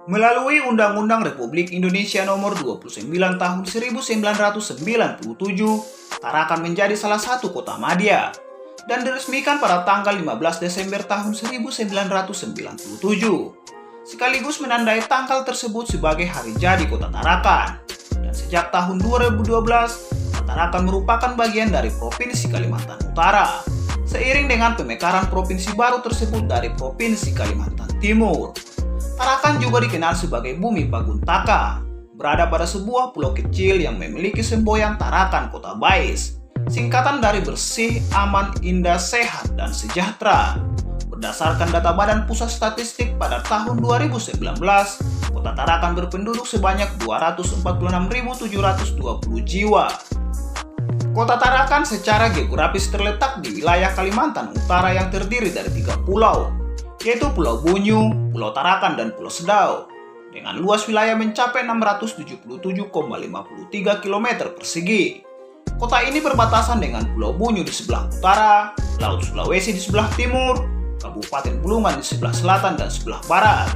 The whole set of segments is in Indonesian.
Melalui Undang-Undang Republik Indonesia Nomor 29 Tahun 1997, Tarakan menjadi salah satu kota madya dan diresmikan pada tanggal 15 Desember tahun 1997, sekaligus menandai tanggal tersebut sebagai hari jadi Kota Tarakan. Dan sejak tahun 2012, Kota Tarakan merupakan bagian dari Provinsi Kalimantan Utara, seiring dengan pemekaran provinsi baru tersebut dari Provinsi Kalimantan Timur. Tarakan juga dikenal sebagai Bumi Paguntaka, berada pada sebuah pulau kecil yang memiliki semboyan Tarakan Kota Bais, singkatan dari bersih, aman, indah, sehat, dan sejahtera. Berdasarkan data Badan Pusat Statistik pada tahun 2019, Kota Tarakan berpenduduk sebanyak 246.720 jiwa. Kota Tarakan secara geografis terletak di wilayah Kalimantan Utara yang terdiri dari 3 pulau, yaitu Pulau Bunyu, Pulau Tarakan, dan Pulau Sedau, dengan luas wilayah mencapai 677,53 km persegi. Kota ini berbatasan dengan Pulau Bunyu di sebelah utara, Laut Sulawesi di sebelah timur, Kabupaten Bulungan di sebelah selatan dan sebelah barat.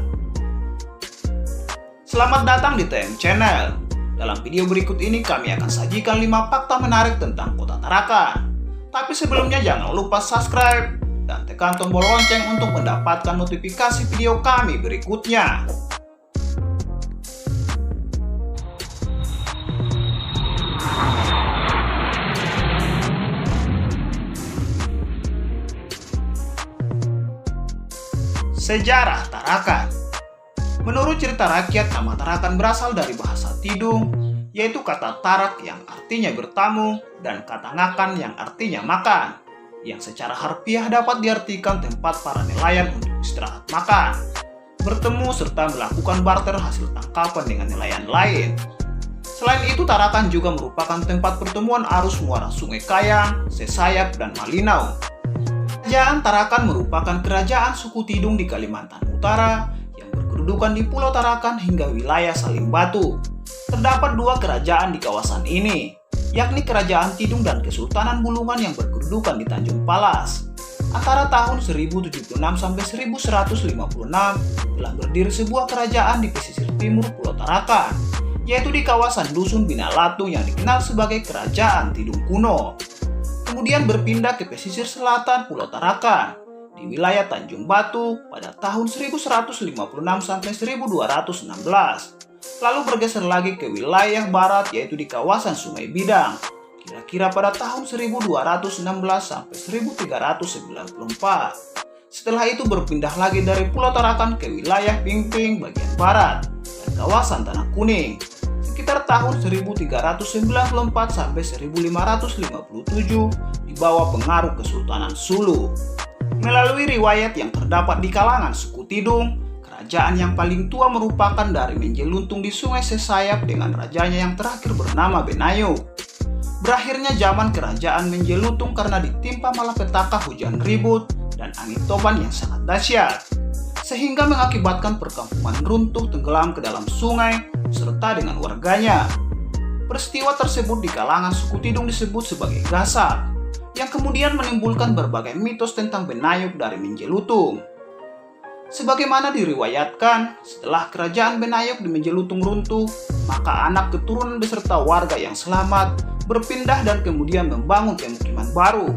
Selamat datang di TM Channel. Dalam video berikut ini kami akan sajikan 5 fakta menarik tentang Kota Tarakan. Tapi sebelumnya jangan lupa subscribe dan tekan tombol lonceng untuk mendapatkan notifikasi video kami berikutnya. Sejarah Tarakan. Menurut cerita rakyat, nama Tarakan berasal dari bahasa Tidung, yaitu kata tarak yang artinya bertamu dan kata ngakan yang artinya makan, yang secara harfiah dapat diartikan tempat para nelayan untuk istirahat makan, bertemu serta melakukan barter hasil tangkapan dengan nelayan lain. Selain itu, Tarakan juga merupakan tempat pertemuan arus muara Sungai Kayang, Sesayap, dan Malinau. Kerajaan Tarakan merupakan kerajaan suku Tidung di Kalimantan Utara yang berkedudukan di Pulau Tarakan hingga wilayah Salim Batu. Terdapat 2 kerajaan di kawasan ini, yakni Kerajaan Tidung dan Kesultanan Bulungan yang berkedudukan di Tanjung Palas. Antara tahun 1076 sampai 1156 telah berdiri sebuah kerajaan di pesisir timur Pulau Tarakan, yaitu di kawasan Dusun Binalatung yang dikenal sebagai Kerajaan Tidung Kuno. Kemudian berpindah ke pesisir selatan Pulau Tarakan di wilayah Tanjung Batu pada tahun 1156 sampai 1216. Lalu bergeser lagi ke wilayah barat yaitu di kawasan Sungai Bidang kira-kira pada tahun 1216 sampai 1394. Setelah itu berpindah lagi dari Pulau Tarakan ke wilayah Pingping bagian barat dan kawasan Tanah Kuning sekitar tahun 1394 sampai 1557 di bawah pengaruh Kesultanan Sulu. Melalui riwayat yang terdapat di kalangan suku Tidung, kerajaan yang paling tua merupakan dari Menjeluntung di Sungai Sesayap dengan rajanya yang terakhir bernama Benayuk. Berakhirnya zaman kerajaan Menjeluntung karena ditimpa malapetaka hujan ribut dan angin topan yang sangat dahsyat, sehingga mengakibatkan perkampungan runtuh tenggelam ke dalam sungai serta dengan warganya. Peristiwa tersebut di kalangan suku Tidung disebut sebagai Gasak, yang kemudian menimbulkan berbagai mitos tentang Benayuk dari Menjeluntung. Sebagaimana diriwayatkan, setelah kerajaan Benayuk di Menjeluntung runtuh, maka anak keturunan beserta warga yang selamat berpindah dan kemudian membangun pemukiman baru.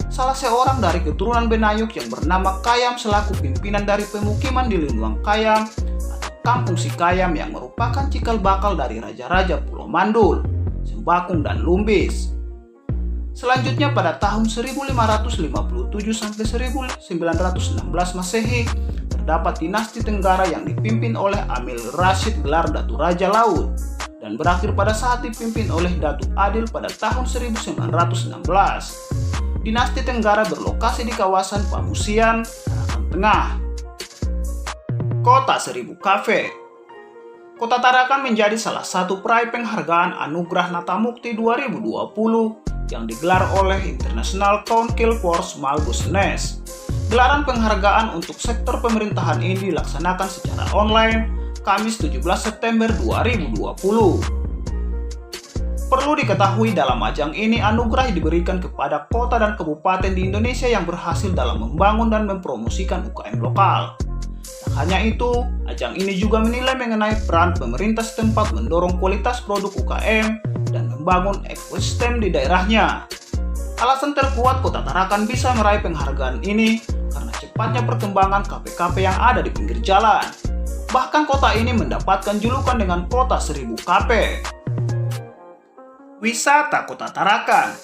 Salah seorang dari keturunan Benayuk yang bernama Kayam selaku pimpinan dari pemukiman di Linuang Kayam atau Kampung Sikayam yang merupakan cikal bakal dari raja-raja Pulau Mandul, Sembakung, dan Lumbis. Selanjutnya pada tahun 1557 sampai 1916 Masehi terdapat dinasti Tenggara yang dipimpin oleh Amil Rashid gelar Datu Raja Laut dan berakhir pada saat dipimpin oleh Datuk Adil pada tahun 1916. Dinasti Tenggara berlokasi di kawasan Pamusian, Tarakan Tengah. Kota Seribu Cafe. Kota Tarakan menjadi salah satu peraih penghargaan Anugerah Natamukti 2020 yang digelar oleh International Council for Small Business. Gelaran penghargaan untuk sektor pemerintahan ini dilaksanakan secara online Kamis 17 September 2020. Perlu diketahui dalam ajang ini anugerah diberikan kepada kota dan kabupaten di Indonesia yang berhasil dalam membangun dan mempromosikan UKM lokal. Tak hanya itu, ajang ini juga menilai mengenai peran pemerintah setempat mendorong kualitas produk UKM dan membangun ekosistem di daerahnya. Alasan terkuat Kota Tarakan bisa meraih penghargaan ini karena cepatnya perkembangan kafe-kafe yang ada di pinggir jalan. Bahkan kota ini mendapatkan julukan dengan Kota 1000 Kafe. Wisata Kota Tarakan.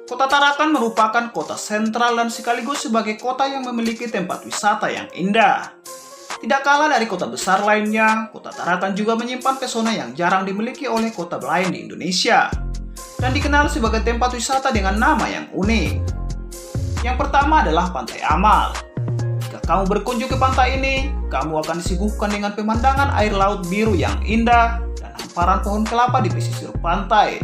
Kota Tarakan merupakan kota sentral dan sekaligus sebagai kota yang memiliki tempat wisata yang indah. Tidak kalah dari kota besar lainnya, Kota Tarakan juga menyimpan pesona yang jarang dimiliki oleh kota lain di Indonesia, dan dikenal sebagai tempat wisata dengan nama yang unik. Yang pertama adalah Pantai Amal. Jika kamu berkunjung ke pantai ini, kamu akan disuguhkan dengan pemandangan air laut biru yang indah dan hamparan pohon kelapa di pesisir pantai.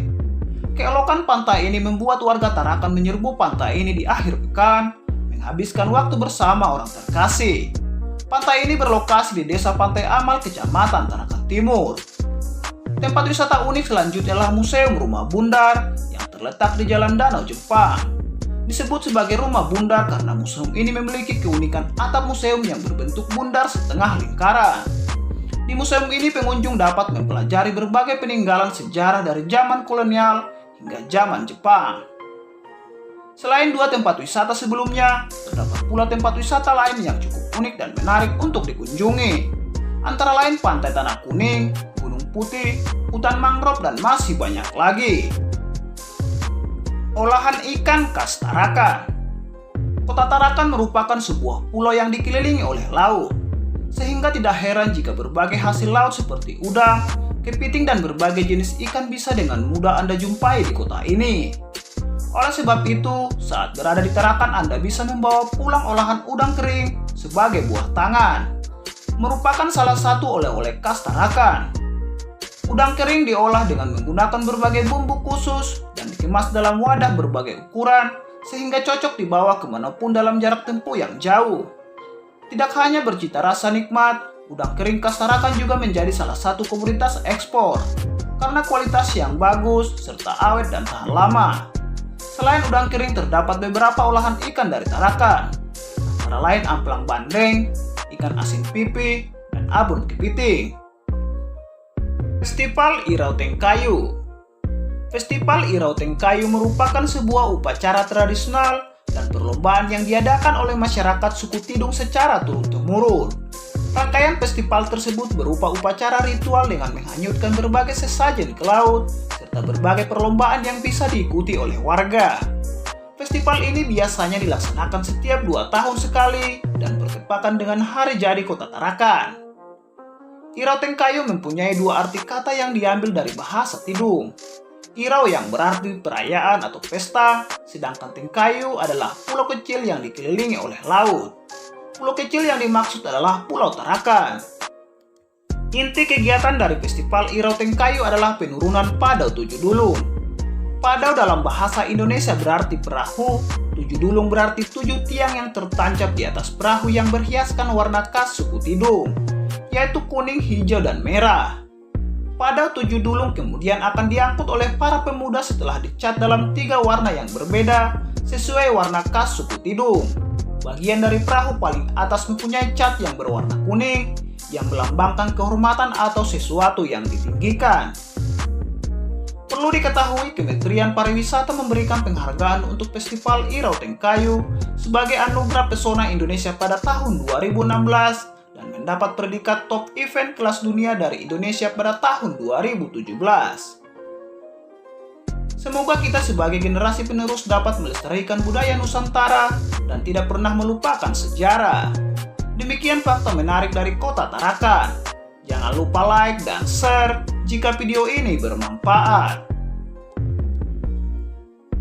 Keelokan pantai ini membuat warga Tarakan menyerbu pantai ini di akhir pekan, menghabiskan waktu bersama orang terkasih. Pantai ini berlokasi di Desa Pantai Amal, Kecamatan Tarakan Timur. Tempat wisata unik selanjutnya adalah Museum Rumah Bundar yang terletak di Jalan Danau Jepang. Disebut sebagai Rumah Bundar karena museum ini memiliki keunikan atap museum yang berbentuk bundar setengah lingkaran. Di museum ini pengunjung dapat mempelajari berbagai peninggalan sejarah dari zaman kolonial hingga zaman Jepang. Selain dua tempat wisata sebelumnya, terdapat pula tempat wisata lain yang cukup unik dan menarik untuk dikunjungi. Antara lain Pantai Tanah Kuning, Gunung Putih, hutan mangrove, dan masih banyak lagi. Olahan ikan khas Tarakan. Kota Tarakan merupakan sebuah pulau yang dikelilingi oleh laut, sehingga tidak heran jika berbagai hasil laut seperti udang, kepiting, dan berbagai jenis ikan bisa dengan mudah Anda jumpai di kota ini. Oleh sebab itu, saat berada di Tarakan Anda bisa membawa pulang olahan udang kering sebagai buah tangan. Merupakan salah satu oleh-oleh khas Tarakan. Udang kering diolah dengan menggunakan berbagai bumbu khusus dan dikemas dalam wadah berbagai ukuran sehingga cocok dibawa kemanapun dalam jarak tempuh yang jauh. Tidak hanya bercita rasa nikmat, udang kering khas Tarakan juga menjadi salah satu komoditas ekspor karena kualitas yang bagus serta awet dan tahan lama. Selain udang kering, terdapat beberapa olahan ikan dari Tarakan, antara lain amplang bandeng, ikan asin pipi, dan abon kepiting. Festival Irau Tengkayu. Festival Irau Tengkayu merupakan sebuah upacara tradisional dan perlombaan yang diadakan oleh masyarakat suku Tidung secara turun-temurun. Rangkaian festival tersebut berupa upacara ritual dengan menghanyutkan berbagai sesajen ke laut, serta berbagai perlombaan yang bisa diikuti oleh warga. Festival ini biasanya dilaksanakan setiap 2 tahun sekali dan bertepatan dengan hari jadi Kota Tarakan. Irau Tengkayu mempunyai 2 arti kata yang diambil dari bahasa Tidung. Irau yang berarti perayaan atau pesta, sedangkan Tengkayu adalah pulau kecil yang dikelilingi oleh laut. Pulau kecil yang dimaksud adalah Pulau Tarakan. Inti kegiatan dari Festival Irau Tengkayu adalah penurunan Padau 7 Dulung. Padau dalam bahasa Indonesia berarti perahu, 7 dulung berarti 7 tiang yang tertancap di atas perahu yang berhiaskan warna khas suku Tidung, yaitu kuning, hijau, dan merah. Padau 7 dulung kemudian akan diangkut oleh para pemuda setelah dicat dalam 3 warna yang berbeda sesuai warna khas suku Tidung. Bagian dari perahu paling atas mempunyai cat yang berwarna kuning yang melambangkan kehormatan atau sesuatu yang ditinggikan. Perlu diketahui, Kementerian Pariwisata memberikan penghargaan untuk Festival Irau Tengkayu sebagai anugerah pesona Indonesia pada tahun 2016 dan mendapat predikat top event kelas dunia dari Indonesia pada tahun 2017. Semoga kita sebagai generasi penerus dapat melestarikan budaya Nusantara dan tidak pernah melupakan sejarah. Demikian fakta menarik dari Kota Tarakan. Jangan lupa like dan share jika video ini bermanfaat.